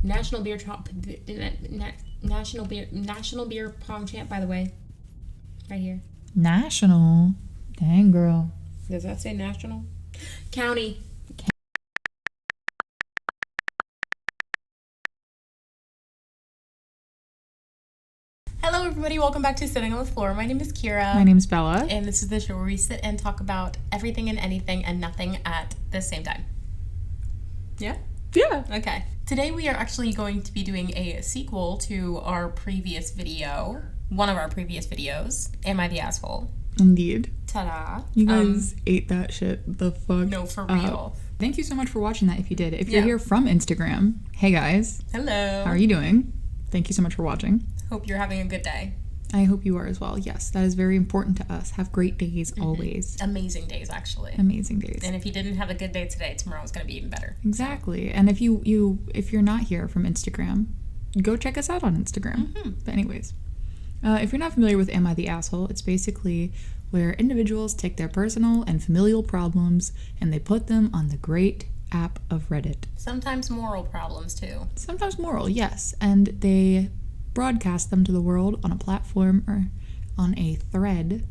National beer pong champ, by the way. Right here. National? Dang, girl. Does that say national? County. Hello, everybody. Welcome back to Sitting on the Floor. My name is Kira. My name's Bella. And this is the show where we sit and talk about everything and anything and nothing at the same time. Yeah? Yeah. Okay. Today we are actually going to be doing a sequel to our previous video. One of our previous videos. Am I the Asshole? Indeed. Ta-da. You guys ate that shit the fuck No, for up. real. Thank you so much for watching that if you did. If you're here from Instagram, hey guys. Hello. How are you doing? Thank you so much for watching. Hope you're having a good day. I hope you are as well. Yes, that is very important to us. Have great days always. Amazing days, actually. Amazing days. And if you didn't have a good day today, tomorrow's going to be even better. Exactly. And if if you're not here from Instagram, go check us out on Instagram. But anyways, if you're not familiar with Am I the Asshole, it's basically where individuals take their personal and familial problems and they put them on the great app of Reddit. Sometimes moral problems, too. Sometimes moral, yes. And they broadcast them to the world on a platform or on a thread,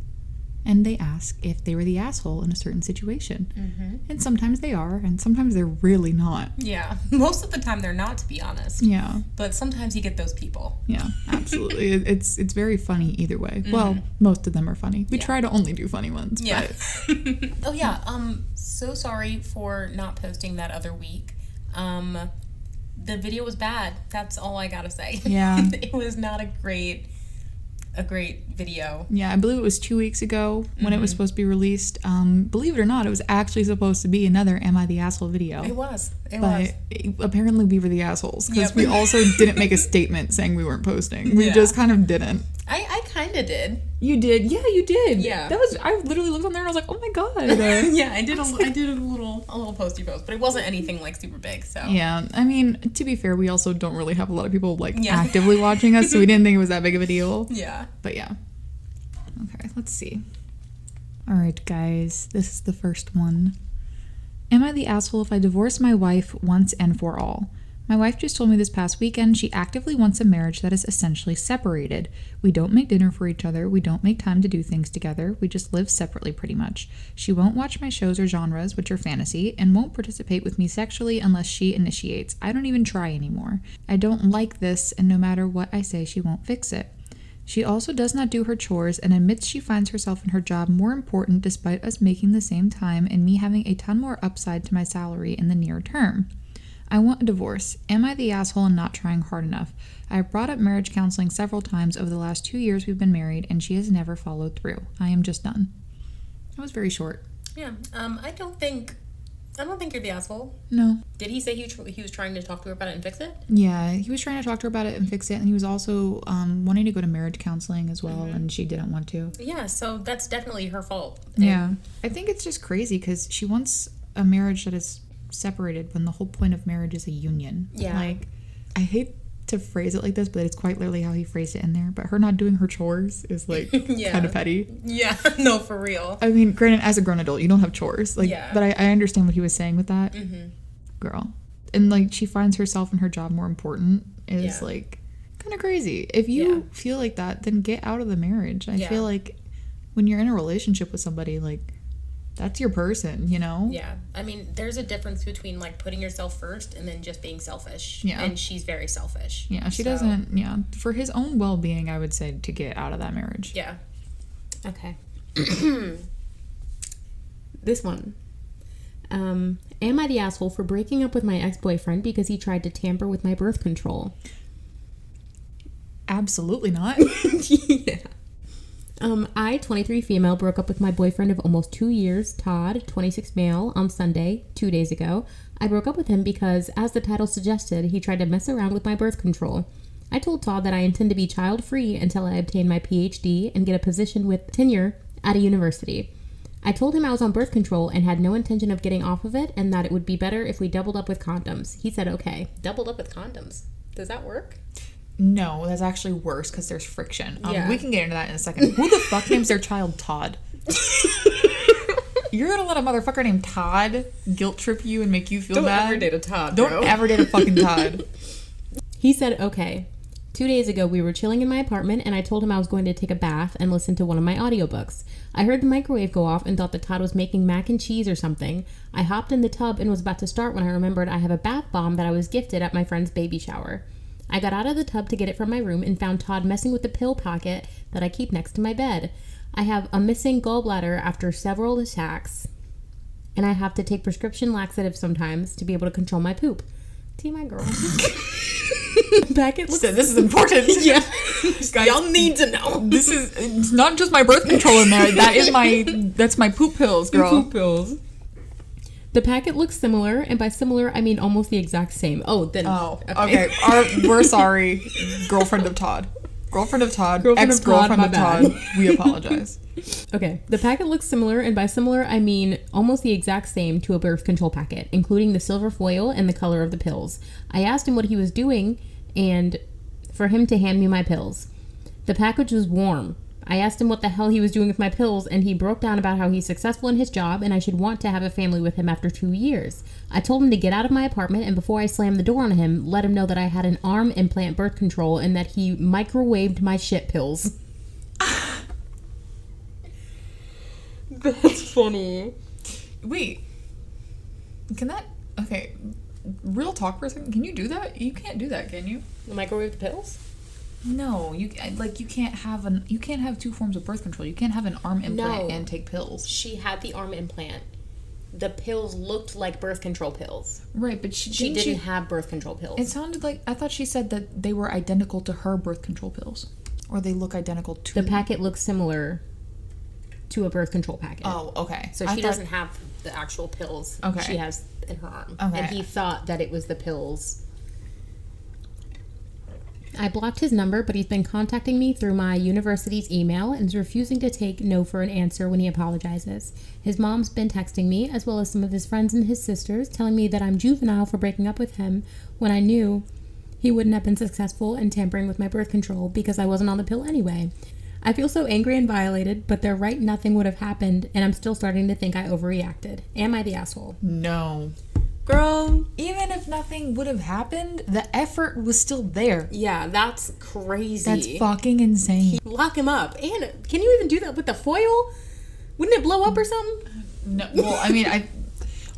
and they ask if they were the asshole in a certain situation. And sometimes they are, and sometimes they're really not. Yeah. Most of the time they're not, to be honest. Yeah. But sometimes you get those people. Yeah, absolutely. It's very funny either way. Well, most of them are funny. We try to only do funny ones. Yeah. But Oh, yeah. So sorry for not posting that other week. The video was bad. That's all I gotta say. Yeah. It was not a great video. yeah, I believe it was 2 weeks ago when it was supposed to be released. Believe it or not, it was actually supposed to be another Am I the Asshole video. It was. But apparently we were the assholes because we also didn't make a statement saying we weren't posting. We just kind of didn't. I kind of did. You did? Yeah, you did. Yeah. I literally looked on there and I was like, oh my god. Yeah, I did a little posty post, but it wasn't anything like super big. So yeah, I mean, to be fair, we also don't really have a lot of people actively watching us, so we didn't think it was that big of a deal. Yeah. But yeah. Okay, let's see. All right, guys, this is the first one. Am I the asshole if I divorce my wife once and for all? My wife just told me this past weekend she actively wants a marriage that is essentially separated. We don't make dinner for each other. We don't make time to do things together. We just live separately pretty much. She won't watch my shows or genres, which are fantasy, and won't participate with me sexually unless she initiates. I don't even try anymore. I don't like this, and no matter what I say, she won't fix it. She also does not do her chores and admits she finds herself and her job more important despite us making the same time and me having a ton more upside to my salary in the near term. I want a divorce. Am I the asshole and not trying hard enough? I have brought up marriage counseling several times over the last 2 years we've been married, and she has never followed through. I am just done. That was very short. Yeah. I don't think you're the asshole. No. Did he say he was trying to talk to her about it and fix it? Yeah, he was trying to talk to her about it and fix it, and he was also wanting to go to marriage counseling as well, and she didn't want to. Yeah, so that's definitely her fault. Yeah. I think it's just crazy because she wants a marriage that is separated when the whole point of marriage is a union. Yeah. Like, I hate to phrase it like this, but it's quite literally how he phrased it in there. But her not doing her chores is like kind of petty. Yeah, no, for real. I mean, granted, as a grown adult, you don't have chores. Like, but I understand what he was saying with that. Girl. And like, she finds herself and her job more important is like kind of crazy. If you feel like that, then get out of the marriage. I feel like when you're in a relationship with somebody, like, that's your person, you know? Yeah. I mean, there's a difference between, like, putting yourself first and then just being selfish. Yeah. And she's very selfish. Yeah, she doesn't, for his own well-being, I would say to get out of that marriage. Yeah. Okay. This one. Am I the asshole for breaking up with my ex-boyfriend because he tried to tamper with my birth control? Absolutely not. Yeah. I, 23 female, broke up with my boyfriend of almost 2 years, Todd, 26 male, on Sunday, 2 days ago. I broke up with him because, as the title suggested, he tried to mess around with my birth control. I told Todd that I intend to be child-free until I obtain my PhD and get a position with tenure at a university. I told him I was on birth control and had no intention of getting off of it and that it would be better if we doubled up with condoms. He said okay. Doubled up with condoms? Does that work? No, that's actually worse because there's friction. We can get into that in a second. Who the fuck names their child Todd? You're gonna let a motherfucker named Todd guilt trip you and make you feel bad? Don't ever date a Todd, Don't ever date a fucking Todd. He said, okay. 2 days ago, we were chilling in my apartment, and I told him I was going to take a bath and listen to one of my audiobooks. I heard the microwave go off and thought that Todd was making mac and cheese or something. I hopped in the tub and was about to start when I remembered I have a bath bomb that I was gifted at my friend's baby shower. I got out of the tub to get it from my room and found Todd messing with the pill pocket that I keep next to my bed. I have a missing gallbladder after several attacks, and I have to take prescription laxatives sometimes to be able to control my poop. Tea, my girl. Packet looks... So this is important. Yeah. Guys, y'all need to know. This is, it's not just my birth control in there. That's my poop pills, girl. Poop pills. The packet looks similar, and by similar, I mean almost the exact same. Oh, then... Oh, okay. We're sorry, girlfriend of Todd. Girlfriend of Todd, ex-girlfriend of Todd, we apologize. Okay, the packet looks similar, and by similar, I mean almost the exact same to a birth control packet, including the silver foil and the color of the pills. I asked him what he was doing, and for him to hand me my pills. The package was warm. I asked him what the hell he was doing with my pills, and he broke down about how he's successful in his job, and I should want to have a family with him after 2 years. I told him to get out of my apartment, and before I slammed the door on him, let him know that I had an arm implant birth control and that he microwaved my shit pills. That's funny. Wait. Can that... Okay. Real talk for a second. Can you do that? You can't do that, can you? Microwave the pills? No, you can't have two forms of birth control. You can't have an arm implant and take pills. She had the arm implant. The pills looked like birth control pills. Right, but she didn't have birth control pills. It sounded like, I thought she said that they were identical to her birth control pills, or they look identical to the packet. Looks similar to a birth control packet. Oh, okay. So she doesn't have the actual pills. Okay. She has in her arm. Okay. And he thought that it was the pills. I blocked his number, but he's been contacting me through my university's email and is refusing to take no for an answer when he apologizes. His mom's been texting me, as well as some of his friends and his sisters, telling me that I'm juvenile for breaking up with him when I knew he wouldn't have been successful in tampering with my birth control because I wasn't on the pill anyway. I feel so angry and violated, but they're right, nothing would have happened, and I'm still starting to think I overreacted. Am I the asshole? No. Girl, even if nothing would have happened, the effort was still there. Yeah, that's crazy. That's fucking insane. Lock him up. And can you even do that with the foil? Wouldn't it blow up or something? No. Well, I mean,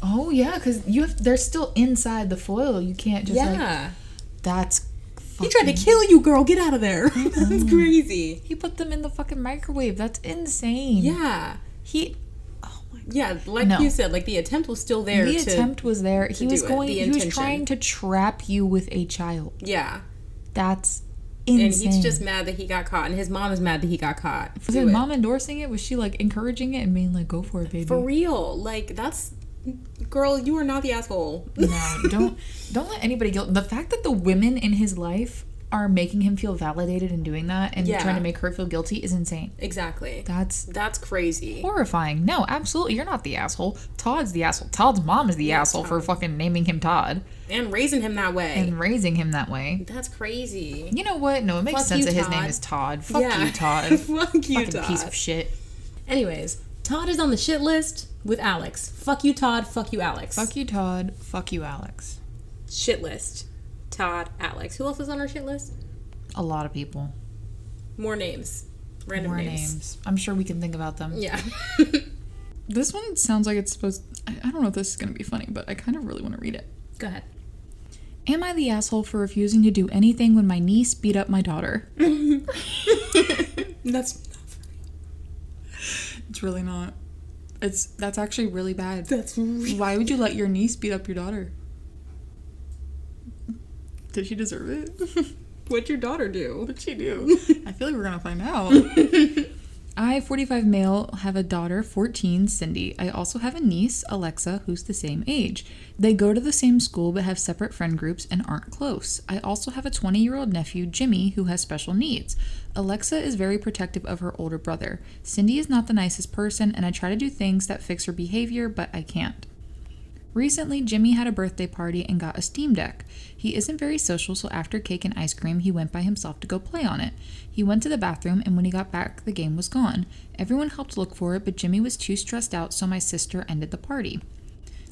oh yeah, because they're still inside the foil. You can't just that's fucking... He tried to kill you, girl. Get out of there. That's crazy. He put them in the fucking microwave. That's insane. Yeah. Oh my God. Yeah, like you said, like the attempt was still there. The attempt was there. He was trying to trap you with a child. Yeah. That's insane. And he's just mad that he got caught, and his mom is mad that he got caught. Was his mom endorsing it? Was she like encouraging it and being like, "Go for it, baby"? For real, like that's, girl, you are not the asshole. No, don't let anybody guilt. The fact that the women in his life are making him feel validated in doing that and trying to make her feel guilty is insane. Exactly. That's crazy. Horrifying. No, absolutely, you're not the asshole. Todd's the asshole. Todd's mom is the asshole for fucking naming him Todd. And raising him that way. That's crazy. You know what? No, it makes sense that his name is Todd. Fuck you, Todd. Fuck you, fucking Todd. Piece of shit. Anyways, Todd is on the shit list with Alex. Fuck you, Todd. Fuck you, Alex. Fuck you, Todd. Fuck you, Alex. Shit list. Todd, Alex. Who else is on our shit list? A lot of people. More names. Random names. I'm sure we can think about them. Yeah. This one sounds like it's supposed... I don't know if this is going to be funny, but I kind of really want to read it. Go ahead. Am I the asshole for refusing to do anything when my niece beat up my daughter? That's not funny. It's really not. That's actually really bad. Why would you let your niece beat up your daughter? Did she deserve it? What'd your daughter do? What'd she do? I feel like we're gonna find out. I, 45 male, have a daughter, 14, Cindy. I also have a niece, Alexa, who's the same age. They go to the same school but have separate friend groups and aren't close. I also have a 20-year-old nephew, Jimmy, who has special needs. Alexa is very protective of her older brother. Cindy is not the nicest person, and I try to do things that fix her behavior, but I can't. Recently, Jimmy had a birthday party and got a Steam Deck. He isn't very social, so after cake and ice cream, he went by himself to go play on it. He went to the bathroom, and when he got back, the game was gone. Everyone helped look for it, but Jimmy was too stressed out, so my sister ended the party.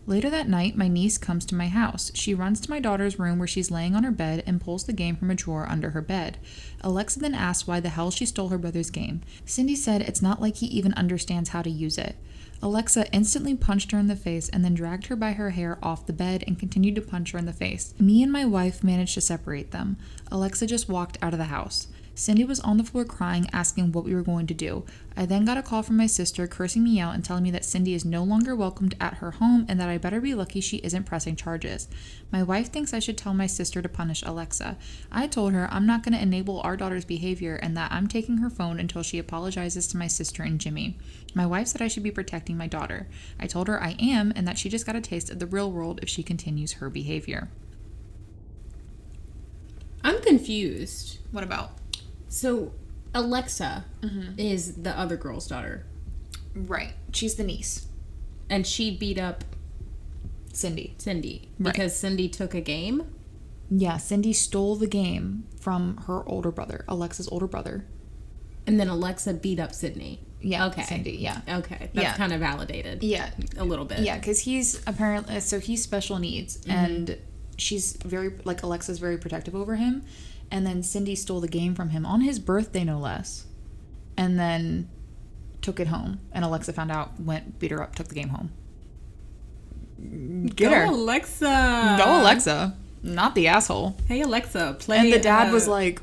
Later that night, my niece comes to my house. She runs to my daughter's room where she's laying on her bed and pulls the game from a drawer under her bed. Alexa then asks why the hell she stole her brother's game. Cindy said it's not like he even understands how to use it. Alexa instantly punched her in the face and then dragged her by her hair off the bed and continued to punch her in the face. Me and my wife managed to separate them. Alexa just walked out of the house. Cindy was on the floor crying, asking what we were going to do. I then got a call from my sister cursing me out and telling me that Cindy is no longer welcomed at her home and that I better be lucky she isn't pressing charges. My wife thinks I should tell my sister to punish Alexa. I told her I'm not going to enable our daughter's behavior and that I'm taking her phone until she apologizes to my sister and Jimmy. My wife said I should be protecting my daughter. I told her I am and that she just got a taste of the real world if she continues her behavior. I'm confused. What about? So, Alexa is the other girl's daughter. Right. She's the niece. And she beat up Cindy. Because Cindy took a game? Yeah, Cindy stole the game from her older brother, Alexa's older brother. And then Alexa beat up Sydney. Yeah. Okay. Cindy, yeah. Okay. That's kind of validated. Yeah. A little bit. Yeah, because he's apparently, so he's special needs. And she's Alexa's very protective over him. And then Cindy stole the game from him on his birthday, no less. And then took it home. And Alexa found out, went, beat her up, took the game home. Get her. Alexa. Go, Alexa. Not the asshole. Hey, Alexa, play. And the dad was like...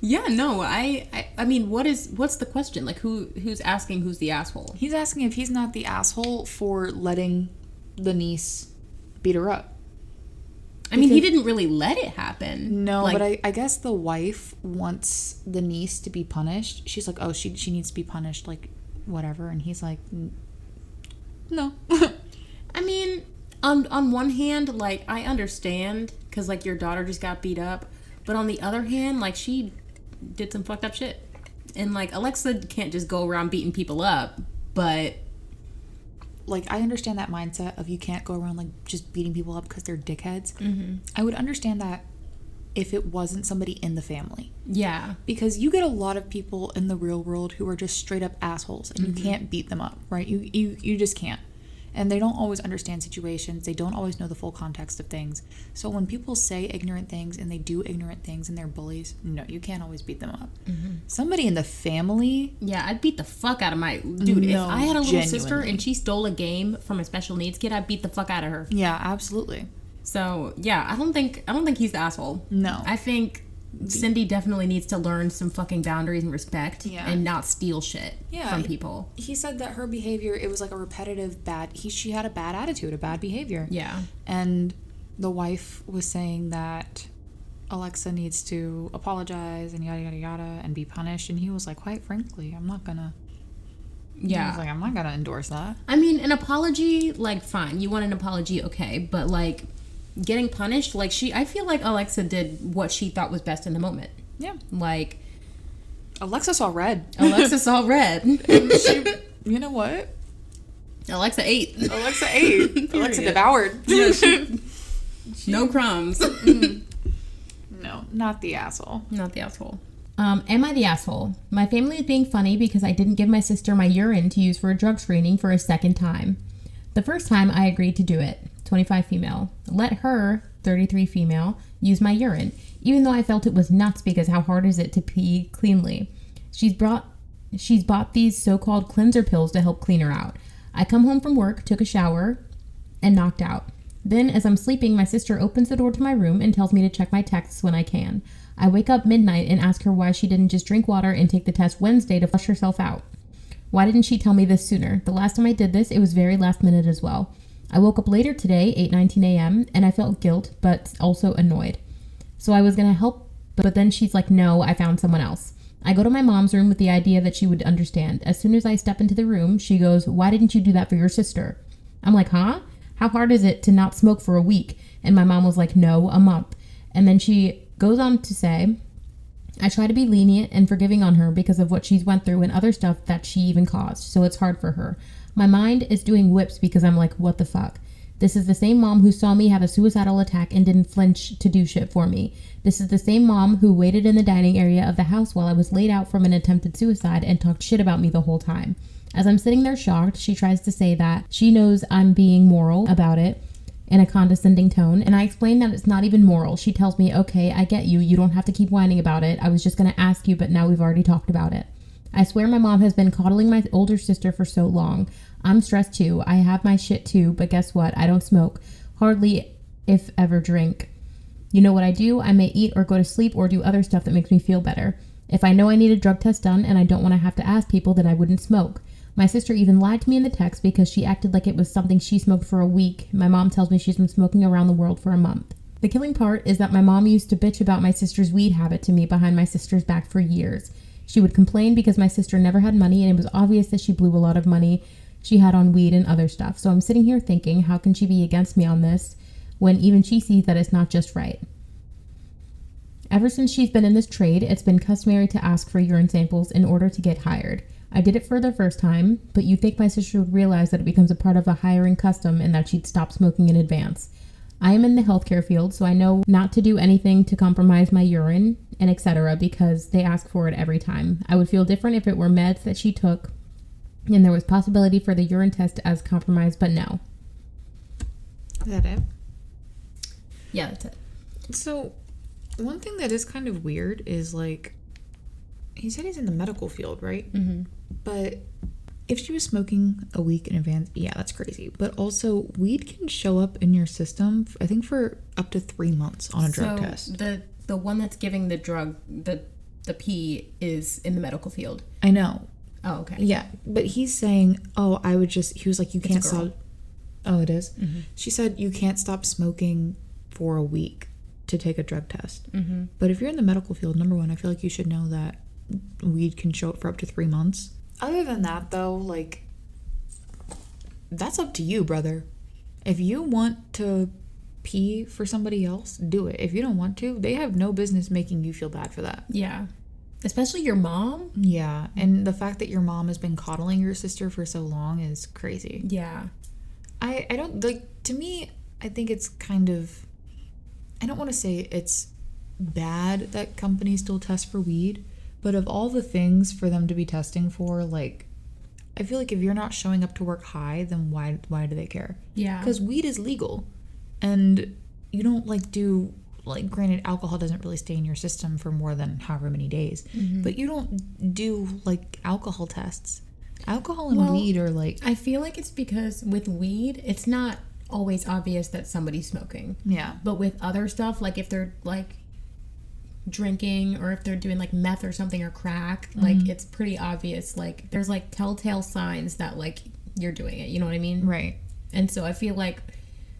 Yeah, no, I mean, what's the question? Like, who's asking who's the asshole? He's asking if he's not the asshole for letting the niece beat her up. I mean, he didn't really let it happen. No, but I guess the wife wants the niece to be punished. She's like, oh, she needs to be punished, like, whatever. And he's like, no. I mean, on one hand, like, I understand, because, like, your daughter just got beat up. But on the other hand, like, she did some fucked up shit. And, like, Alexa can't just go around beating people up, but... Like, I understand that mindset of you can't go around, like, just beating people up because they're dickheads. I would understand that if it wasn't somebody in the family. Yeah. Because you get a lot of people in the real world who are just straight up assholes, and you can't beat them up, right? You just can't. And they don't always understand situations. They don't always know the full context of things. So when people say ignorant things and they do ignorant things and they're bullies, no, you can't always beat them up. Somebody in the family... Yeah, I'd beat the fuck out of my... Dude, if I had a little sister and she stole a game from a special needs kid, I'd beat the fuck out of her. Yeah, absolutely. So, yeah, I don't think he's the asshole. No. I think Cindy definitely needs to learn some fucking boundaries and respect and not steal shit from people. He said that her behavior, it was like a repetitive she had a bad attitude, a bad behavior. Yeah. And the wife was saying that Alexa needs to apologize and yada, yada, yada and be punished. And he was like, quite frankly, I'm not gonna... Yeah. He was like, I'm not gonna endorse that. I mean, an apology, like, fine. You want an apology, okay. But, like... Getting punished, like I feel like Alexa did what she thought was best in the moment. Yeah. Like, Alexa saw red. Alexa saw red. You know what? Alexa ate. Alexa devoured. Yeah, no crumbs. No, not the asshole. Not the asshole. Am I the asshole? My family is being funny because I didn't give my sister my urine to use for a drug screening for a second time. The first time I agreed to do it. 25 female. Let her, 33 female, use my urine, even though I felt it was nuts because how hard is it to pee cleanly? She's bought these so-called cleanser pills to help clean her out. I come home from work, took a shower, and knocked out. Then, as I'm sleeping, my sister opens the door to my room and tells me to check my texts when I can. I wake up midnight and ask her why she didn't just drink water and take the test Wednesday to flush herself out. Why didn't she tell me this sooner? The last time I did this, it was very last minute as well. I woke up later today, 8:19 a.m., and I felt guilt, but also annoyed. So I was going to help, but then she's like, no, I found someone else. I go to my mom's room with the idea that she would understand. As soon as I step into the room, she goes, why didn't you do that for your sister? I'm like, huh? How hard is it to not smoke for a week? And my mom was like, no, a month. And then she goes on to say, I try to be lenient and forgiving on her because of what she's went through and other stuff that she even caused, so it's hard for her. My mind is doing whips because I'm like, what the fuck? This is the same mom who saw me have a suicidal attack and didn't flinch to do shit for me. This is the same mom who waited in the dining area of the house while I was laid out from an attempted suicide and talked shit about me the whole time. As I'm sitting there shocked, she tries to say that she knows I'm being moral about it in a condescending tone, and I explain that it's not even moral. She tells me, okay, I get you. You don't have to keep whining about it. I was just going to ask you, but now we've already talked about it. I swear my mom has been coddling my older sister for so long. I'm stressed too. I have my shit too, but guess what? I don't smoke. Hardly, if ever, drink. You know what I do? I may eat or go to sleep or do other stuff that makes me feel better. If I know I need a drug test done and I don't want to have to ask people, then I wouldn't smoke. My sister even lied to me in the text because she acted like it was something she smoked for a week. My mom tells me she's been smoking around the world for a month. The killing part is that my mom used to bitch about my sister's weed habit to me behind my sister's back for years. She would complain because my sister never had money, and it was obvious that she blew a lot of money she had on weed and other stuff. So I'm sitting here thinking, how can she be against me on this when even she sees that it's not just right? Ever since she's been in this trade, it's been customary to ask for urine samples in order to get hired. I did it for the first time, but you'd think my sister would realize that it becomes a part of a hiring custom and that she'd stop smoking in advance. I am in the healthcare field, so I know not to do anything to compromise my urine and etc. because they ask for it every time. I would feel different if it were meds that she took and there was possibility for the urine test as compromised, but no. Is that it? Yeah, that's it. So, one thing that is kind of weird is, like, he said he's in the medical field, right? Mm-hmm. But if she was smoking a week in advance, yeah, that's crazy. But also, weed can show up in your system, I think, for up to 3 months on a drug test. The one that's giving the drug, the P, is in the medical field. I know. Oh, okay. Yeah, but he's saying, he was like, you can't stop. Oh, it is? Mm-hmm. She said you can't stop smoking for a week to take a drug test. Mm-hmm. But if you're in the medical field, number one, I feel like you should know that weed can show up for up to 3 months. Other than that, though, like, that's up to you, brother. If you want to pee for somebody else, do it. If you don't want to, they have no business making you feel bad for that. Yeah. Especially your mom. Yeah. And the fact that your mom has been coddling your sister for so long is crazy. Yeah. I don't, like, to me, I think it's kind of, I don't want to say it's bad that companies still test for weed, but of all the things for them to be testing for, like, I feel like if you're not showing up to work high, then why do they care? Yeah. Because weed is legal. And you don't, like, do, like, granted, alcohol doesn't really stay in your system for more than however many days. Mm-hmm. But you don't do, like, alcohol tests. Alcohol and weed are, like... I feel like it's because with weed, it's not always obvious that somebody's smoking. Yeah. But with other stuff, like if they're, like, drinking or if they're doing, like, meth or something or crack, like, it's pretty obvious. Like, there's, like, telltale signs that, like, you're doing it. You know what I mean? Right. And so I feel like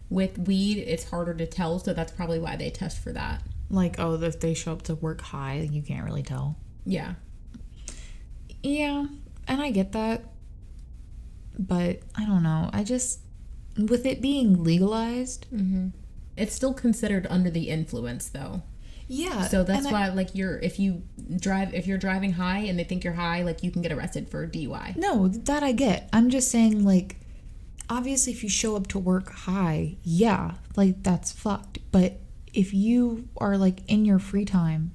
with weed, it's harder to tell, so that's probably why they test for that. Like, oh, if they show up to work high, you can't really tell. Yeah. Yeah, and I get that. But, I don't know. I just, with it being legalized... Mm-hmm. It's still considered under the influence, though. Yeah. So that's why, like, if you're driving high and they think you're high, like, you can get arrested for DUI. No, that I get. I'm just saying, like, obviously if you show up to work high, yeah, like, that's fucked. But if you are, like, in your free time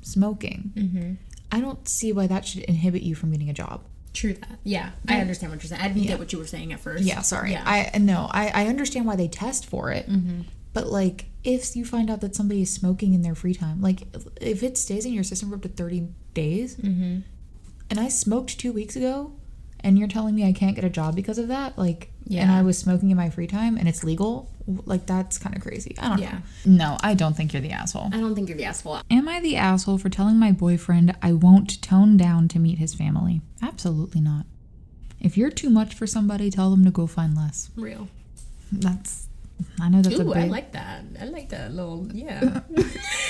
smoking, mm-hmm. I don't see why that should inhibit you from getting a job. True that. Yeah, I understand what you're saying. I didn't get what you were saying at first. Yeah, sorry. Yeah. I understand why they test for it. Mm-hmm. But, like, if you find out that somebody is smoking in their free time, like, if it stays in your system for up to 30 days, mm-hmm. and I smoked 2 weeks ago, and you're telling me I can't get a job because of that, like, yeah. and I was smoking in my free time, and it's legal, like, that's kind of crazy. I don't know. Yeah. No, I don't think you're the asshole. I don't think you're the asshole. Am I the asshole for telling my boyfriend I won't tone down to meet his family? Absolutely not. If you're too much for somebody, tell them to go find less. Real. I know that's Ooh, a big... I like that. I like that little, yeah.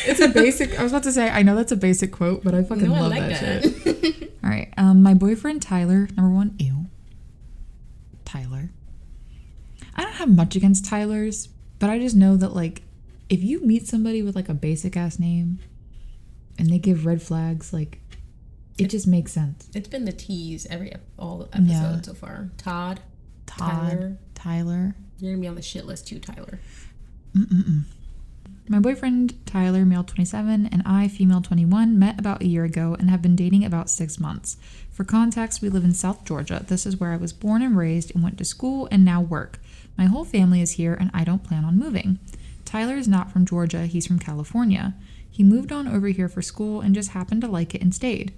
It's a basic... I was about to say, I know that's a basic quote, but I fucking love like that shit. All right. My boyfriend, Tyler, number one, ew. Tyler. I don't have much against Tylers, but I just know that, like, if you meet somebody with, like, a basic-ass name and they give red flags, like, it just makes sense. It's been the T's all the episodes so far. Todd. Tyler. You're going to be on the shit list too, Tyler. My boyfriend, Tyler, male 27, and I, female 21, met about a year ago and have been dating about 6 months. For context, we live in South Georgia. This is where I was born and raised and went to school and now work. My whole family is here and I don't plan on moving. Tyler is not from Georgia, he's from California. He moved on over here for school and just happened to like it and stayed.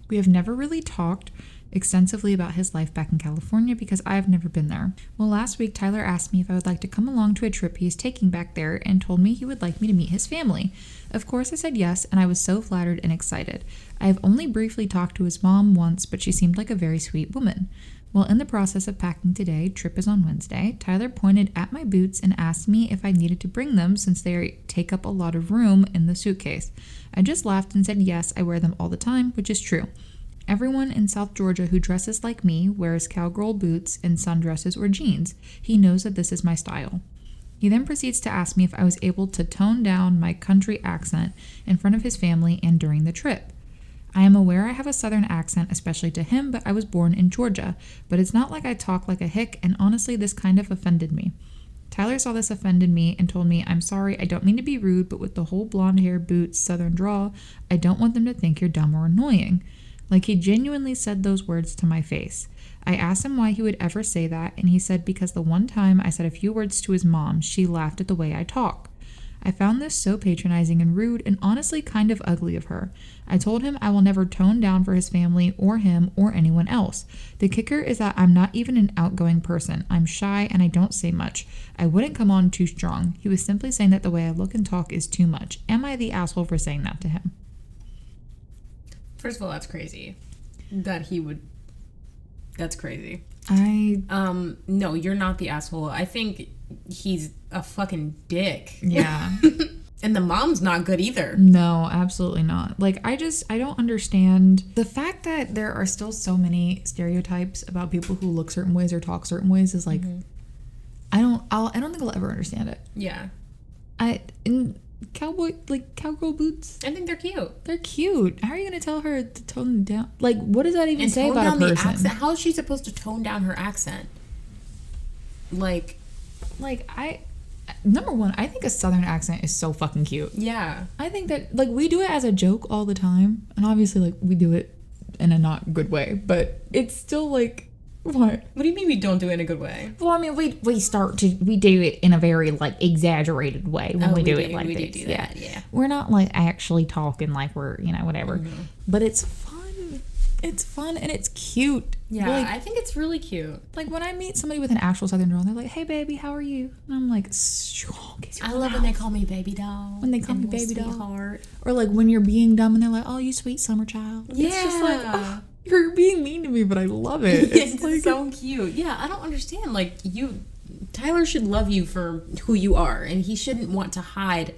We have never really talked extensively about his life back in California because I've never been there. Well, last week, Tyler asked me if I would like to come along to a trip he is taking back there and told me he would like me to meet his family. Of course, I said yes, and I was so flattered and excited. I have only briefly talked to his mom once, but she seemed like a very sweet woman. While in the process of packing today, trip is on Wednesday, Tyler pointed at my boots and asked me if I needed to bring them since they take up a lot of room in the suitcase. I just laughed and said yes, I wear them all the time, which is true. Everyone in South Georgia who dresses like me wears cowgirl boots and sundresses or jeans. He knows that this is my style. He then proceeds to ask me if I was able to tone down my country accent in front of his family and during the trip. I am aware I have a southern accent, especially to him, but I was born in Georgia. But it's not like I talk like a hick, and honestly, this kind of offended me. Tyler saw this offended me and told me, I'm sorry, I don't mean to be rude, but with the whole blonde hair, boots, southern drawl, I don't want them to think you're dumb or annoying. Like he genuinely said those words to my face. I asked him why he would ever say that, and he said because the one time I said a few words to his mom, she laughed at the way I talk. I found this so patronizing and rude and honestly kind of ugly of her. I told him I will never tone down for his family or him or anyone else. The kicker is that I'm not even an outgoing person. I'm shy and I don't say much. I wouldn't come on too strong. He was simply saying that the way I look and talk is too much. Am I the asshole for saying that to him? First of all, that's crazy. That he would... That's crazy. No, you're not the asshole. I think he's a fucking dick. Yeah. And the mom's not good either. No, absolutely not. Like, I don't understand the fact that there are still so many stereotypes about people who look certain ways or talk certain ways is like, I don't think I'll ever understand it. Yeah. Cowgirl boots. I think they're cute. They're cute. How are you going to tell her to tone down? Like, what does that even say about a person? The accent. How is she supposed to tone down her accent? Number one, I think a southern accent is so fucking cute. Yeah. I think that, like, we do it as a joke all the time. And obviously, like, we do it in a not good way. But it's still, like, what? What do you mean we don't do it in a good way? Well, I mean, we do it in a very, like, exaggerated way when we do it like this. We do that, yeah. We're not, like, actually talking like we're, whatever. Mm-hmm. But it's fun. It's fun and it's cute. Yeah, like, I think it's really cute. Like, when I meet somebody with an actual southern drawl, they're like, hey, baby, how are you? And I'm like, I love when they call me baby doll. When they call me baby doll. Or, like, when you're being dumb and they're like, oh, you sweet summer child. Yeah. It's just like, oh, you're being mean to me, but I love it. It's like, so cute. Yeah, I don't understand. Like, Tyler should love you for who you are, and he shouldn't want to hide.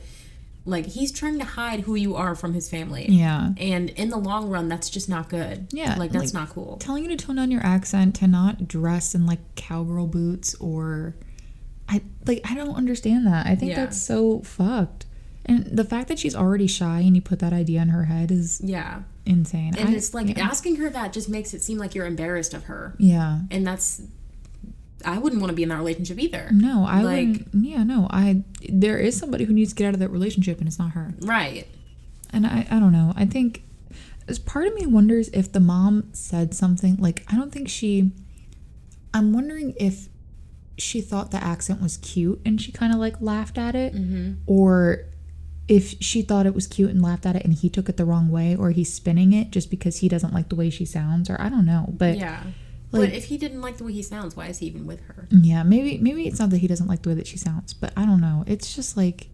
Like, he's trying to hide who you are from his family. Yeah. And in the long run, that's just not good. Yeah. Like, that's not cool. Telling you to tone down your accent, to not dress in, like, cowgirl boots or... I don't understand that. I think that's so fucked. And the fact that she's already shy and you put that idea in her head is... Yeah. Insane. And it's like, asking her that just makes it seem like you're embarrassed of her. Yeah. And I wouldn't want to be in that relationship either. No, I wouldn't. Yeah, no. There is somebody who needs to get out of that relationship, and it's not her. Right. And I don't know. I think part of me wonders if the mom said something. Like, I don't think I'm wondering if she thought the accent was cute and she kind of, like, laughed at it. Mm-hmm. Or if she thought it was cute and laughed at it and he took it the wrong way, or he's spinning it just because he doesn't like the way she sounds, or I don't know. But yeah. Like, but if he didn't like the way he sounds, why is he even with her? Yeah, maybe it's not that he doesn't like the way that she sounds, but I don't know. It's just like,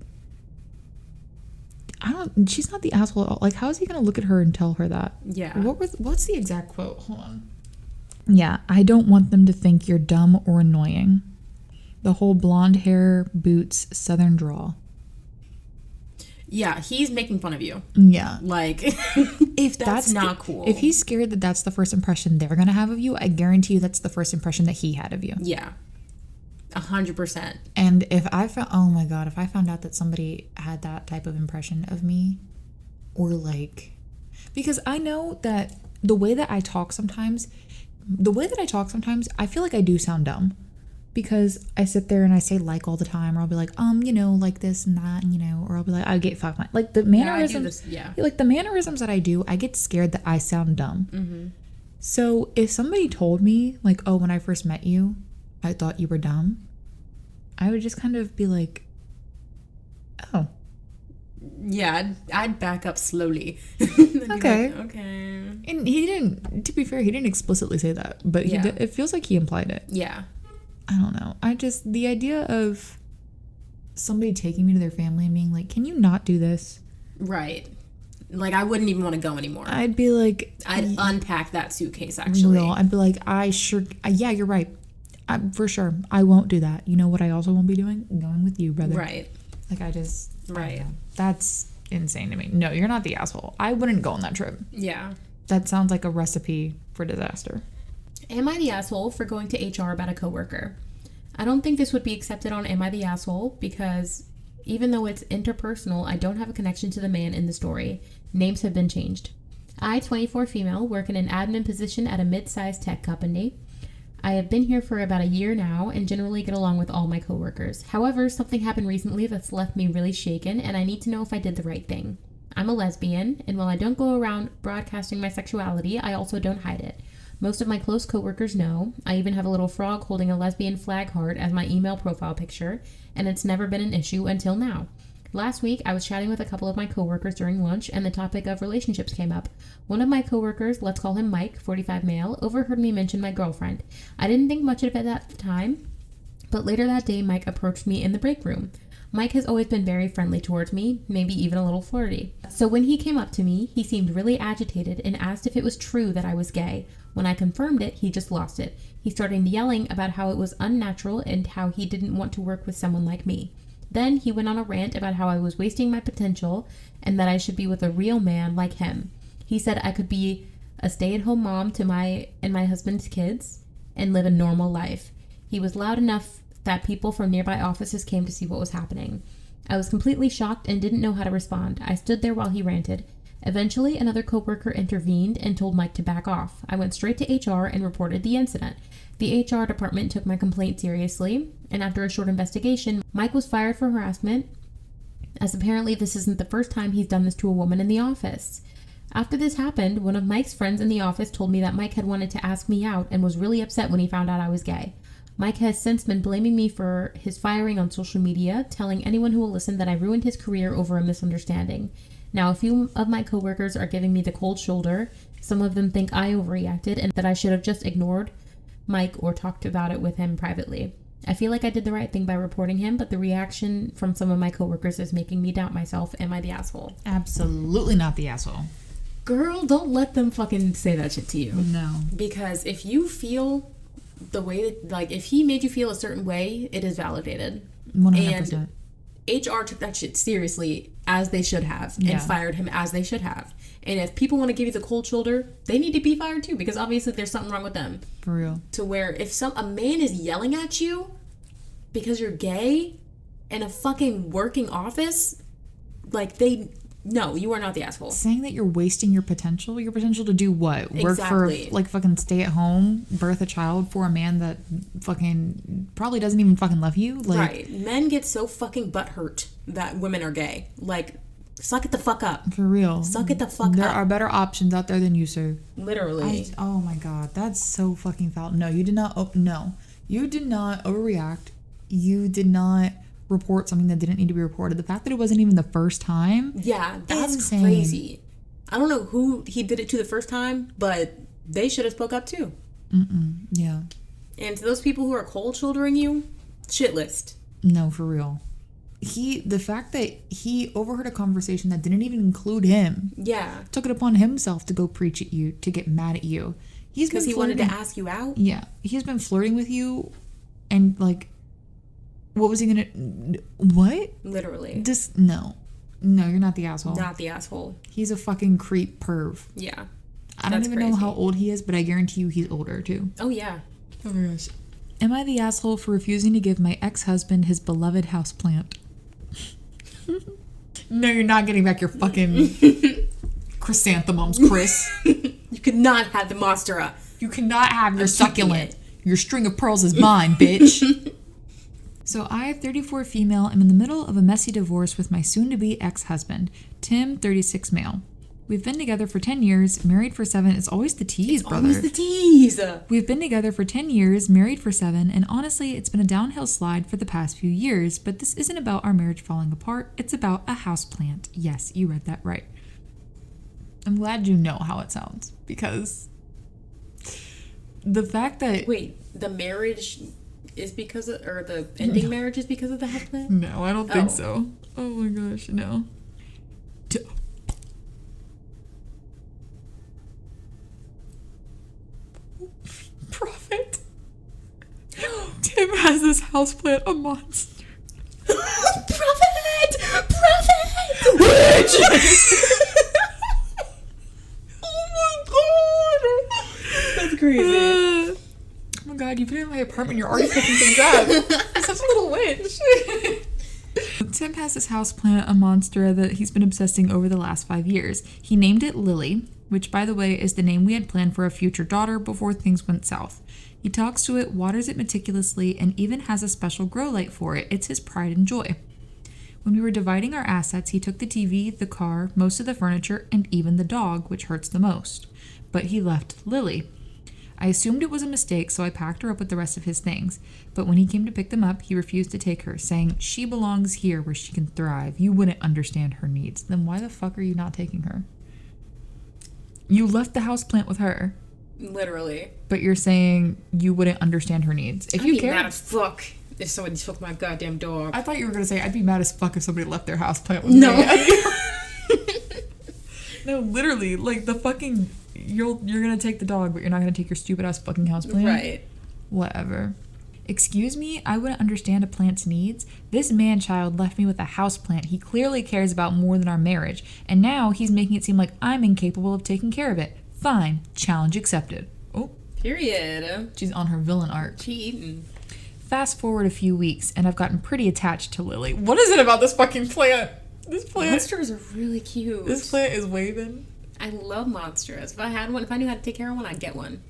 she's not the asshole at all. Like, how is he going to look at her and tell her that? Yeah. What's the exact quote? Hold on. Yeah, I don't want them to think you're dumb or annoying. The whole blonde hair, boots, southern drawl. Yeah, he's making fun of you. Yeah. Like, if that's not cool. If he's scared that that's the first impression they're going to have of you, I guarantee you that's the first impression that he had of you. Yeah. 100%. And if I found out that somebody had that type of impression of me, or like, because I know that the way that I talk sometimes, I feel like I do sound dumb. because I sit there and I say like all the time, or I'll be like, like this and that, or I'll be like, I get fucked. Like the mannerisms, like the mannerisms that I do, I get scared that I sound dumb. Mm-hmm. So if somebody told me like, oh, when I first met you, I thought you were dumb, I would just kind of be like, oh. Yeah, I'd back up slowly. Okay. Like, okay. And he didn't, to be fair, he didn't explicitly say that, but it feels like he implied it. Yeah. I don't know. The idea of somebody taking me to their family and being like, can you not do this? Right. Like, I wouldn't even want to go anymore. I'd be like... I'd unpack that suitcase, actually. No, I'd be like, yeah, you're right. For sure. I won't do that. You know what I also won't be doing? Going with you, brother. Right. Like, Right. That's insane to me. No, you're not the asshole. I wouldn't go on that trip. Yeah. That sounds like a recipe for disaster. Am I the asshole for going to HR about a coworker? I don't think this would be accepted on Am I the Asshole, because even though it's interpersonal, I don't have a connection to the man in the story. Names have been changed. I, 24 female, work in an admin position at a mid-sized tech company. I have been here for about a year now and generally get along with all my coworkers. However, something happened recently that's left me really shaken, and I need to know if I did the right thing. I'm a lesbian, and while I don't go around broadcasting my sexuality, I also don't hide it. Most of my close coworkers know. I even have a little frog holding a lesbian flag heart as my email profile picture, and it's never been an issue until now. Last week, I was chatting with a couple of my coworkers during lunch, and the topic of relationships came up. One of my coworkers, let's call him Mike, 45 male, overheard me mention my girlfriend. I didn't think much of it at the time, but later that day, Mike approached me in the break room. Mike has always been very friendly towards me, maybe even a little flirty. So when he came up to me, he seemed really agitated and asked if it was true that I was gay. When I confirmed it, he just lost it. He started yelling about how it was unnatural and how he didn't want to work with someone like me. Then he went on a rant about how I was wasting my potential and that I should be with a real man like him. He said I could be a stay-at-home mom to my husband's kids and live a normal life. He was loud enough that people from nearby offices came to see what was happening. I was completely shocked and didn't know how to respond. I stood there while he ranted. Eventually, another coworker intervened and told Mike to back off. I went straight to HR and reported the incident. The HR department took my complaint seriously, and after a short investigation, Mike was fired for harassment, as apparently this isn't the first time he's done this to a woman in the office. After this happened, one of Mike's friends in the office told me that Mike had wanted to ask me out and was really upset when he found out I was gay. Mike has since been blaming me for his firing on social media, telling anyone who will listen that I ruined his career over a misunderstanding. Now, a few of my coworkers are giving me the cold shoulder. Some of them think I overreacted and that I should have just ignored Mike or talked about it with him privately. I feel like I did the right thing by reporting him, but the reaction from some of my coworkers is making me doubt myself. Am I the asshole? Absolutely not the asshole. Girl, don't let them fucking say that shit to you. No. Because if you feel the way that, like, if he made you feel a certain way, it is validated. 100%. And HR took that shit seriously, as they should have, and fired him as they should have. And if people want to give you the cold shoulder, they need to be fired too, because obviously there's something wrong with them. For real. To where if a man is yelling at you because you're gay in a fucking working office, like, no, you are not the asshole. Saying that you're wasting your potential to do what? Work Exactly. for, like, fucking stay at home, birth a child for a man that fucking probably doesn't even fucking love you? Like, right. Men get so fucking butthurt that women are gay. Like, suck it the fuck up. For real. Suck it the fuck up. There are better options out there than you, sir. Literally. Oh my god, that's so fucking foul. No, you did not. No, you did not overreact. You did not report something that didn't need to be reported. The fact that it wasn't even the first time. Yeah, that's insane. crazy. I don't know who he did it to the first time, but they should have spoke up too. Yeah. And to those people who are cold shouldering you, shit list. No, for real. The fact that he overheard a conversation that didn't even include him. Yeah. Took it upon himself to go preach at you, to get mad at you. Because he wanted to ask you out? Yeah. He's been flirting with you and, like, what was he gonna... What? Literally. Just, no. No, you're not the asshole. Not the asshole. He's a fucking creep perv. Yeah. I don't even know how old he is, but I guarantee you he's older, too. Oh, yeah. Oh, my gosh. Am I the asshole for refusing to give my ex-husband his beloved houseplant? No, you're not getting back your fucking chrysanthemums, Chris. You could not have the monstera. You cannot have your succulent. Your string of pearls is mine, bitch. So I, 34 female, am in the middle of a messy divorce with my soon-to-be ex-husband, Tim, 36 male. We've been together for 10 years, married for 7. It's always the tease, brother. Always the tease. We've been together for 10 years, married for 7, and honestly, it's been a downhill slide for the past few years, but this isn't about our marriage falling apart. It's about a houseplant. Yes, you read that right. I'm glad you know how it sounds, because the fact that... Wait, the marriage is because of... Or the ending marriage is because of the houseplant? No, I don't think so. Oh my gosh, no. Prophet. Tim has this houseplant, a monster. Prophet! Witch! Oh my god! That's crazy. Oh my god, you've been in my apartment, you're already picking things up. You're such a little witch. Tim has this houseplant, a monster that he's been obsessing over the last 5 years. He named it Lily, which, by the way, is the name we had planned for a future daughter before things went south. He talks to it, waters it meticulously, and even has a special grow light for it. It's his pride and joy. When we were dividing our assets, he took the TV, the car, most of the furniture, and even the dog, which hurts the most. But he left Lily. I assumed it was a mistake, so I packed her up with the rest of his things. But when he came to pick them up, he refused to take her, saying, "She belongs here where she can thrive. You wouldn't understand her needs." Then why the fuck are you not taking her? You left the houseplant with her. Literally. But you're saying you wouldn't understand her needs. If you care, I'd be mad as fuck if somebody took my goddamn dog. I thought you were going to say, I'd be mad as fuck if somebody left their houseplant with No. me. No, literally, like the fucking, you're going to take the dog, but you're not going to take your stupid ass fucking houseplant. Right. Whatever. Excuse me, I wouldn't understand a plant's needs. This man-child left me with a houseplant he clearly cares about more than our marriage, and now he's making it seem like I'm incapable of taking care of it. Fine, challenge accepted. Oh. Period. She's on her villain arc. Cheating. Fast forward a few weeks, and I've gotten pretty attached to Lily. What is it about this fucking plant? This plant... Monsters are really cute. This plant is waving. I love monsters. If I had one, if I knew how to take care of one, I'd get one.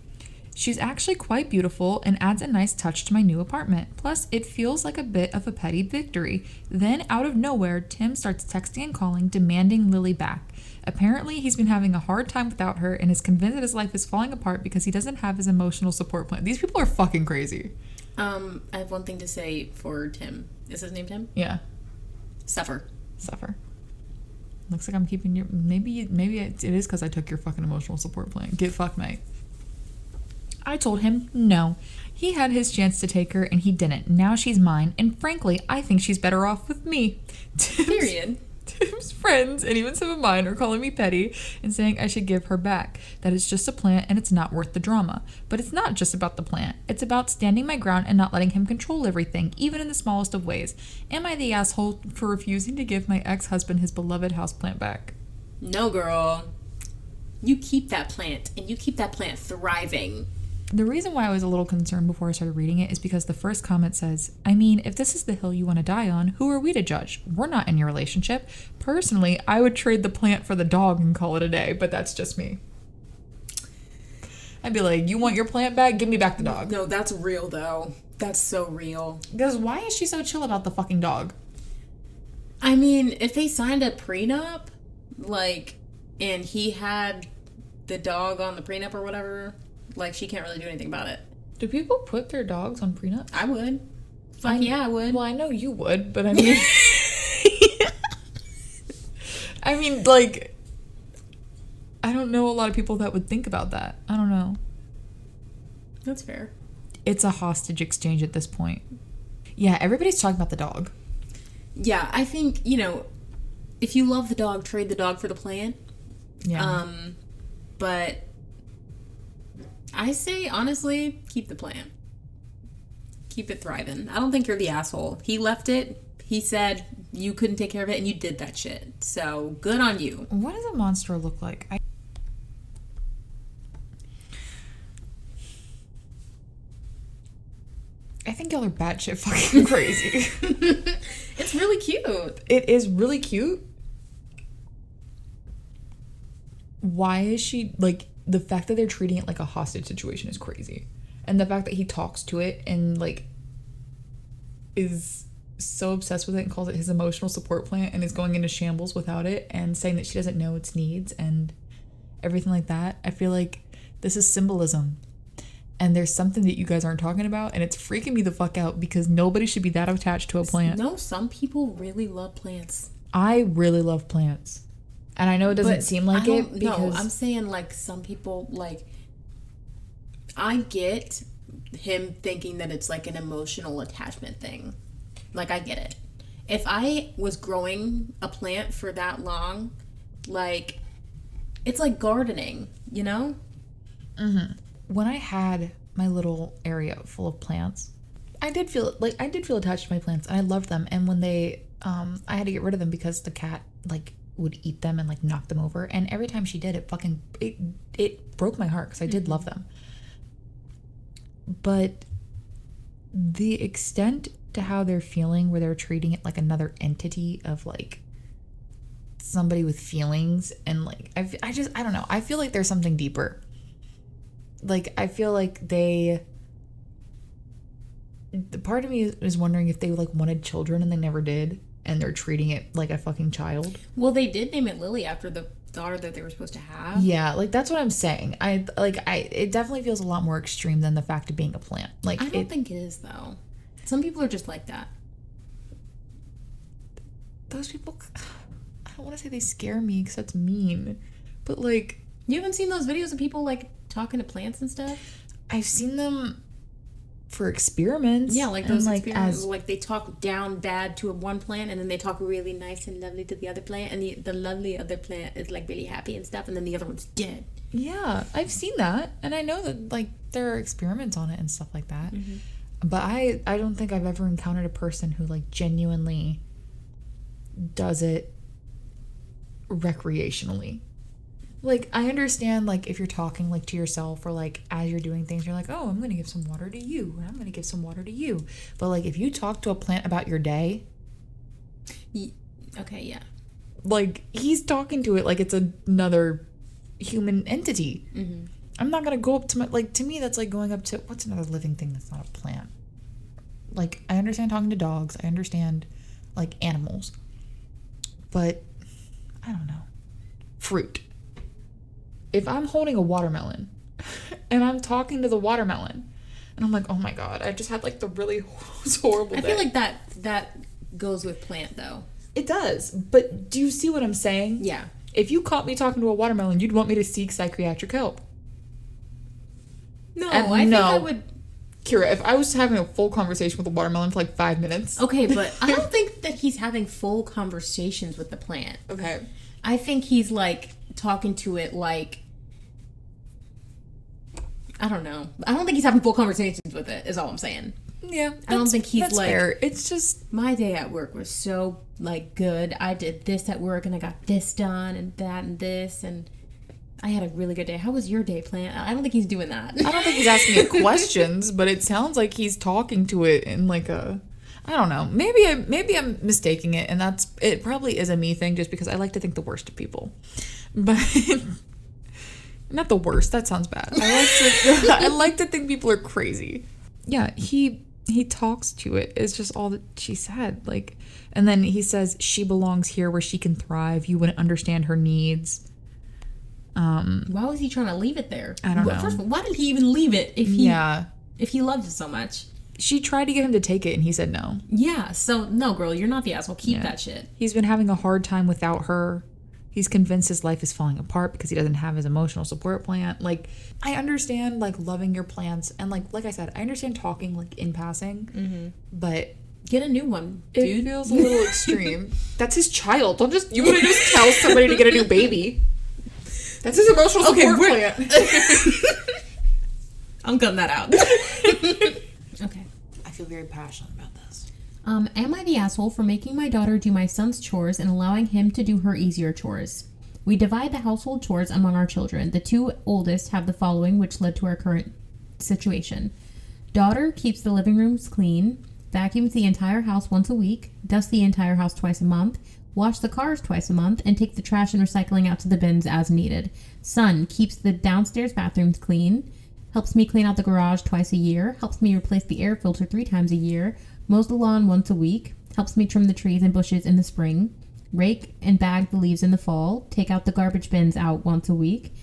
She's actually quite beautiful and adds a nice touch to my new apartment. Plus, it feels like a bit of a petty victory. Then, out of nowhere, Tim starts texting and calling, demanding Lily back. Apparently, he's been having a hard time without her and is convinced that his life is falling apart because he doesn't have his emotional support plan. These people are fucking crazy. I have one thing to say for Tim. Is his name Tim? Yeah. Suffer. Looks like I'm keeping your... Maybe it is because I took your fucking emotional support plan. Get fucked, mate. I told him no. He had his chance to take her and he didn't. Now she's mine, and frankly, I think she's better off with me. Period. Tim's friends, and even some of mine, are calling me petty and saying I should give her back. That it's just a plant and it's not worth the drama. But it's not just about the plant. It's about standing my ground and not letting him control everything, even in the smallest of ways. Am I the asshole for refusing to give my ex-husband his beloved houseplant back? No, girl. You keep that plant, and you keep that plant thriving. The reason why I was a little concerned before I started reading it is because the first comment says, I mean, if this is the hill you want to die on, who are we to judge? We're not in your relationship. Personally, I would trade the plant for the dog and call it a day, but that's just me. I'd be like, you want your plant back? Give me back the dog. No, that's real, though. That's so real. Because why is she so chill about the fucking dog? I mean, if they signed a prenup, like, and he had the dog on the prenup or whatever... Like, she can't really do anything about it. Do people put their dogs on prenups? I would. Yeah, I would. Well, I know you would, but I mean... I mean, like... I don't know a lot of people that would think about that. I don't know. That's fair. It's a hostage exchange at this point. Yeah, everybody's talking about the dog. Yeah, I think, if you love the dog, trade the dog for the plant. Yeah. But... I say, honestly, keep the plant. Keep it thriving. I don't think you're the asshole. He left it. He said you couldn't take care of it, and you did that shit. So, good on you. What does a monster look like? I think y'all are batshit fucking crazy. It's really cute. It is really cute. Why is she, like... The fact that they're treating it like a hostage situation is crazy. And the fact that he talks to it and like is so obsessed with it and calls it his emotional support plant and is going into shambles without it and saying that she doesn't know its needs and everything like that. I feel like this is symbolism. And there's something that you guys aren't talking about, and it's freaking me the fuck out because nobody should be that attached to a plant. No, some people really love plants. I really love plants. And I know it doesn't seem like it because... No, I'm saying, like, some people, like... I get him thinking that it's, like, an emotional attachment thing. Like, I get it. If I was growing a plant for that long, like... It's like gardening, you know? Mm-hmm. When I had my little area full of plants, I did feel attached to my plants, and I loved them. And when they, I had to get rid of them because the cat like would eat them and like knock them over. And every time she did, it broke my heart because I did love them. But the extent to how they're feeling, where they're treating it like another entity of like somebody with feelings, and like I don't know. I feel like there's something deeper. Like, I feel like the part of me is wondering if they, like, wanted children and they never did, and they're treating it like a fucking child. Well, they did name it Lily after the daughter that they were supposed to have. Yeah, like, that's what I'm saying. It definitely feels a lot more extreme than the fact of being a plant. Like, I don't think it is, though. Some people are just like that. Those people, I don't want to say they scare me because that's mean, but, like... You haven't seen those videos of people, like, talking to plants and stuff? I've seen them for experiments. Yeah, like those like experiments, like they talk down bad to one plant, and then they talk really nice and lovely to the other plant, and the lovely other plant is like really happy and stuff, and then the other one's dead. Yeah, I've seen that, and I know that like there are experiments on it and stuff like that. Mm-hmm. But I don't think I've ever encountered a person who like genuinely does it recreationally. Like, I understand, like, if you're talking, like, to yourself or, like, as you're doing things, you're like, oh, I'm going to give some water to you, and I'm going to give some water to you. But, like, if you talk to a plant about your day... Okay, yeah. Like, he's talking to it like it's another human entity. Mm-hmm. I'm not going to go up to my... Like, to me, that's like going up to... What's another living thing that's not a plant? Like, I understand talking to dogs. I understand, like, animals. But, I don't know. Fruit. If I'm holding a watermelon and I'm talking to the watermelon and I'm like, oh my God, I just had like the really horrible day. I feel like that goes with plant though. It does. But do you see what I'm saying? Yeah. If you caught me talking to a watermelon, you'd want me to seek psychiatric help. No, I think I would. Kira, if I was having a full conversation with a watermelon for like 5 minutes. Okay, but I don't think that he's having full conversations with the plant. Okay. I think he's like talking to it like, I don't know. I don't think he's having full conversations with it, is all I'm saying. Yeah. I don't think he's like, fair. It's just, my day at work was so like good. I did this at work and I got this done and that and this, and I had a really good day. How was your day, plant? I don't think he's doing that. I don't think he's asking it questions, but it sounds like he's talking to it in like a, I don't know. Maybe I'm mistaking it, and it probably is a me thing just because I like to think the worst of people. But not the worst, that sounds bad. I like to think people are crazy. Yeah, he talks to it. It's just all that she said. Like, and then he says she belongs here where she can thrive. You wouldn't understand her needs. Why was he trying to leave it there? I don't know. First of all, why did he even leave it if he loved it so much? She tried to get him to take it and he said no. Yeah, so no, girl, you're not the asshole. Keep that shit. He's been having a hard time without her. He's convinced his life is falling apart because he doesn't have his emotional support plant. Like, I understand, like, loving your plants. And, like I said, I understand talking, like, in passing. But... Get a new one, dude. It feels a little extreme. That's his child. You wouldn't just tell somebody to get a new baby. That's his emotional support plant. I'm cutting that out. Okay. I feel very passionate about this. Am I the asshole for making my daughter do my son's chores and allowing him to do her easier chores? We divide the household chores among our children. The two oldest have the following, which led to our current situation. Daughter keeps the living rooms clean, vacuums the entire house once a week, dusts the entire house twice a month, wash the cars twice a month, and take the trash and recycling out to the bins as needed. Son keeps the downstairs bathrooms clean, helps me clean out the garage twice a year, helps me replace the air filter 3 times a year, mows the lawn once a week, helps me trim the trees and bushes in the spring, rake and bag the leaves in the fall, take out the garbage bins out once a week,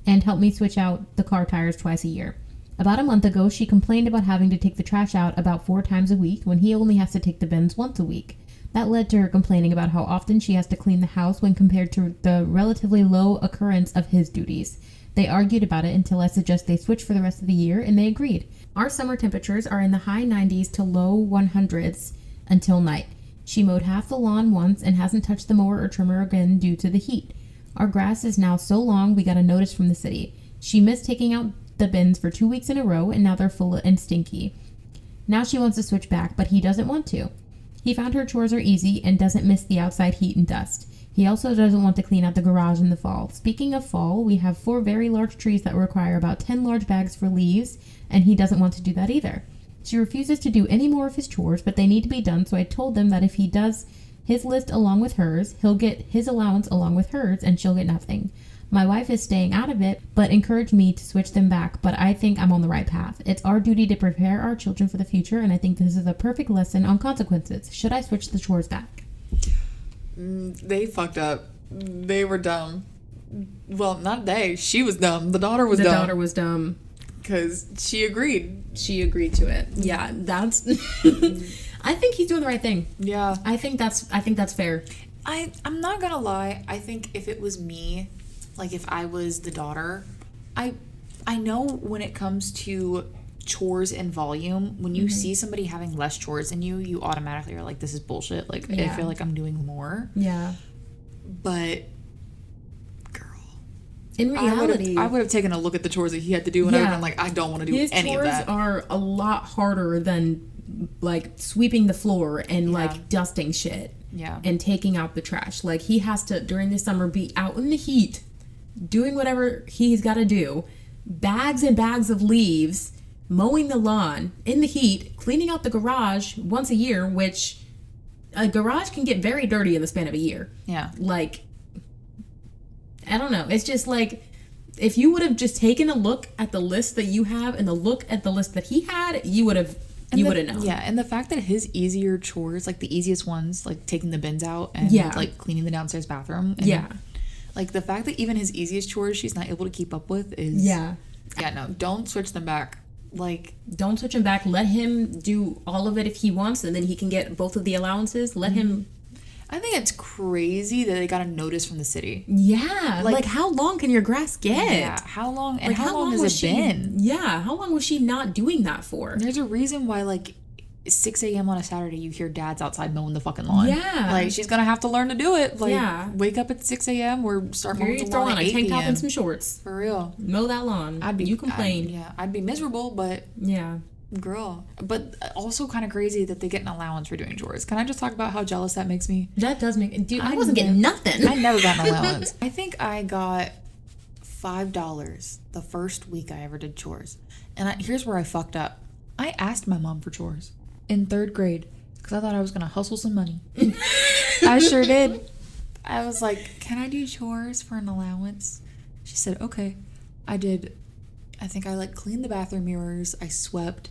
and help me switch out the car tires twice a year. About a month ago, she complained about having to take the trash out about 4 times a week when he only has to take the bins once a week. That led to her complaining about how often she has to clean the house when compared to the relatively low occurrence of his duties. They argued about it until I suggested they switch for the rest of the year, and they agreed. Our summer temperatures are in the high 90s to low 100s until night. She mowed half the lawn once and hasn't touched the mower or trimmer again due to the heat. Our grass is now so long we got a notice from the city. She missed taking out the bins for 2 weeks in a row, and now they're full and stinky. Now she wants to switch back, but he doesn't want to. He found her chores are easy and doesn't miss the outside heat and dust. He also doesn't want to clean out the garage in the fall. Speaking of fall, we have 4 very large trees that require about 10 large bags for leaves, and he doesn't want to do that either. She refuses to do any more of his chores, but they need to be done, so I told them that if he does his list along with hers, he'll get his allowance along with hers, and she'll get nothing. My wife is staying out of it, but encouraged me to switch them back, but I think I'm on the right path. It's our duty to prepare our children for the future, and I think this is a perfect lesson on consequences. Should I switch the chores back? They fucked up. They were dumb. Well, not they. She was dumb. The daughter was dumb. The daughter was dumb. Because she agreed. She agreed to it. Yeah, that's... I think he's doing the right thing. Yeah. I think that's fair. I'm not gonna lie. I think if it was me, like if I was the daughter, I know when it comes to chores and volume, when you see somebody having less chores than you automatically are like, this is bullshit. Like, I feel like I'm doing more. Yeah. But, girl. In reality... I would have taken a look at the chores that he had to do and I would have been like, I don't want to do any of that. His chores are a lot harder than, like, sweeping the floor and, like, dusting shit. Yeah. And taking out the trash. Like, he has to, during the summer, be out in the heat, doing whatever he's got to do. Bags and bags of leaves, mowing the lawn in the heat, cleaning out the garage once a year, which a garage can get very dirty in the span of a year. Yeah. Like, I don't know. It's just like, if you would have just taken a look at the list that you have and the look at the list that he had, you would have known. Yeah, and the fact that his easier chores, like the easiest ones, like taking the bins out and like cleaning the downstairs bathroom. And like the fact that even his easiest chores she's not able to keep up with is... Yeah, no, don't switch them back. Like, don't switch him back. Let him do all of it if he wants, and then he can get both of the allowances. Let him... I think it's crazy that they got a notice from the city. Yeah. Like how long can your grass get? Yeah. How long? And like, how long has it been? Yeah. How long was she not doing that for? There's a reason why, like, 6 a.m. on a Saturday, you hear dads outside mowing the fucking lawn. Yeah. Like, she's going to have to learn to do it. Like, wake up at 6 a.m. or start mowing the lawn at 8 p.m. Tank top and some shorts. For real. Mow that lawn. You complain. I'd be miserable, but... Yeah. Girl. But also kind of crazy that they get an allowance for doing chores. Can I just talk about how jealous that makes me? That does make... Dude, I wasn't getting nothing. I never got an allowance. I think I got $5 the first week I ever did chores. And here's where I fucked up. I asked my mom for chores in 3rd grade because I thought I was going to hustle some money. I sure did. I was like, can I do chores for an allowance? She said, okay. I did. I think I like cleaned the bathroom mirrors. I swept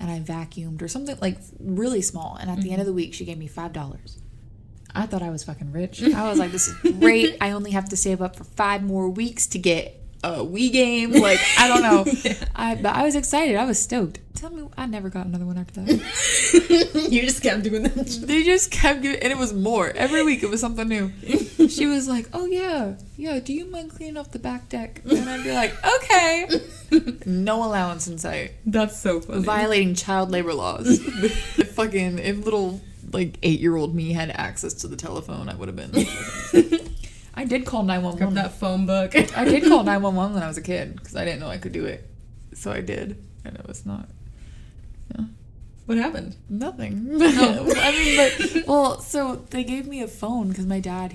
and I vacuumed or something like really small. And at the end of the week, she gave me $5. I thought I was fucking rich. I was like, this is great. I only have to save up for 5 more weeks to get a Wii game. Like, I don't know. But I was excited. I was stoked. Tell me, I never got another one after that. You just kept doing that. They just kept giving, and it was more. Every week it was something new. She was like, oh yeah, do you mind cleaning off the back deck? And I'd be like, okay. No allowance in sight. That's so funny. Violating child labor laws. Fucking, if little, like, 8-year-old me had access to the telephone, I would have been. I did call 911. Grab that phone book. I did call 911 when I was a kid because I didn't know I could do it. So I did. And it was not. Yeah. What happened? Nothing. I mean, so they gave me a phone because my dad,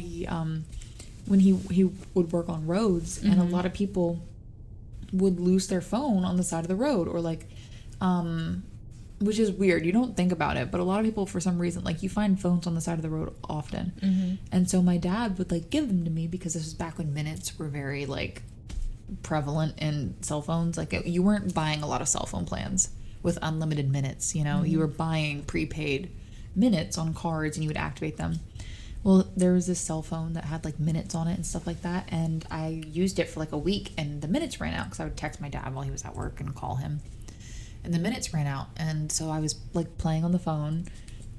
when he would work on roads, and a lot of people would lose their phone on the side of the road, or like, which is weird. You don't think about it, but a lot of people, for some reason, like, you find phones on the side of the road often. And so my dad would, like, give them to me because this was back when minutes were very, like, prevalent in cell phones. Like you weren't buying a lot of cell phone plans with unlimited minutes, you know. You were buying prepaid minutes on cards and you would activate them. Well, there was this cell phone that had like minutes on it and stuff like that, and I used it for like a week, and the minutes ran out because I would text my dad while he was at work and call him, and the minutes ran out. And so I was like playing on the phone,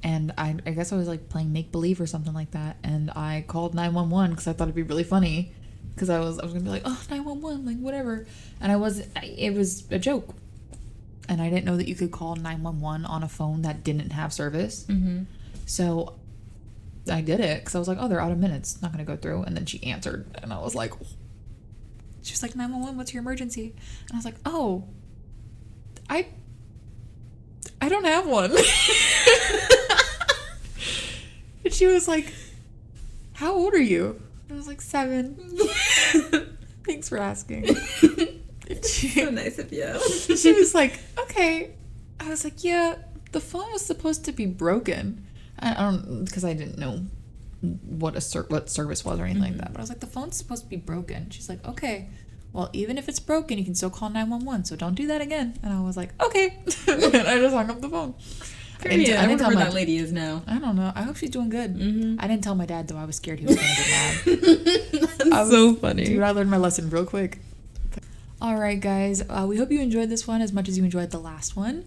and I guess I was like playing make believe or something like that, and I called 911 because I thought it'd be really funny, because I was gonna be like, oh, 911, like whatever, and it was a joke, and I didn't know that you could call 911 on a phone that didn't have service. So I did it because I was like, oh, they're out of minutes, not gonna go through. And then she answered, and I was like, she was like, 911, what's your emergency? And I was like, oh, I don't have one. And she was like, how old are you? I was like, 7. Thanks for asking. So nice of you. She was like, okay. I was like, yeah, the phone was supposed to be broken. I don't, because I didn't know what service was or anything like that. But I was like, the phone's supposed to be broken. She's like, okay, well, even if it's broken, you can still call 911. So don't do that again. And I was like, okay. And I just hung up the phone. I didn't tell where that lady is now. I don't know. I hope she's doing good. I didn't tell my dad, though. I was scared he was going to get mad. So funny. Dude, I learned my lesson real quick. All right, guys. We hope you enjoyed this one as much as you enjoyed the last one.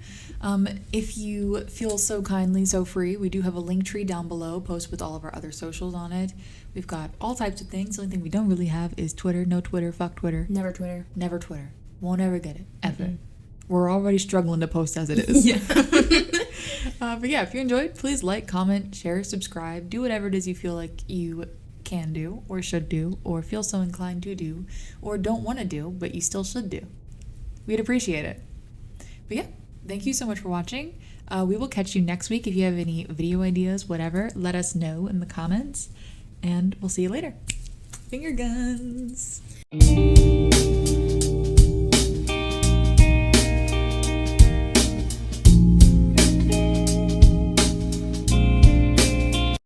If you feel so kindly, so free, we do have a link tree down below, post with all of our other socials on it. We've got all types of things. The only thing we don't really have is Twitter. No Twitter. Fuck Twitter. Never Twitter. Never Twitter. Won't ever get it. Ever. We're already struggling to post as it is. Yeah. But yeah, if you enjoyed, please like, comment, share, subscribe. Do whatever it is you feel like you can do or should do or feel so inclined to do or don't want to do, but you still should do. We'd appreciate it. But yeah, thank you so much for watching. We will catch you next week. If you have any video ideas, whatever, let us know in the comments, and we'll see you later. Finger guns.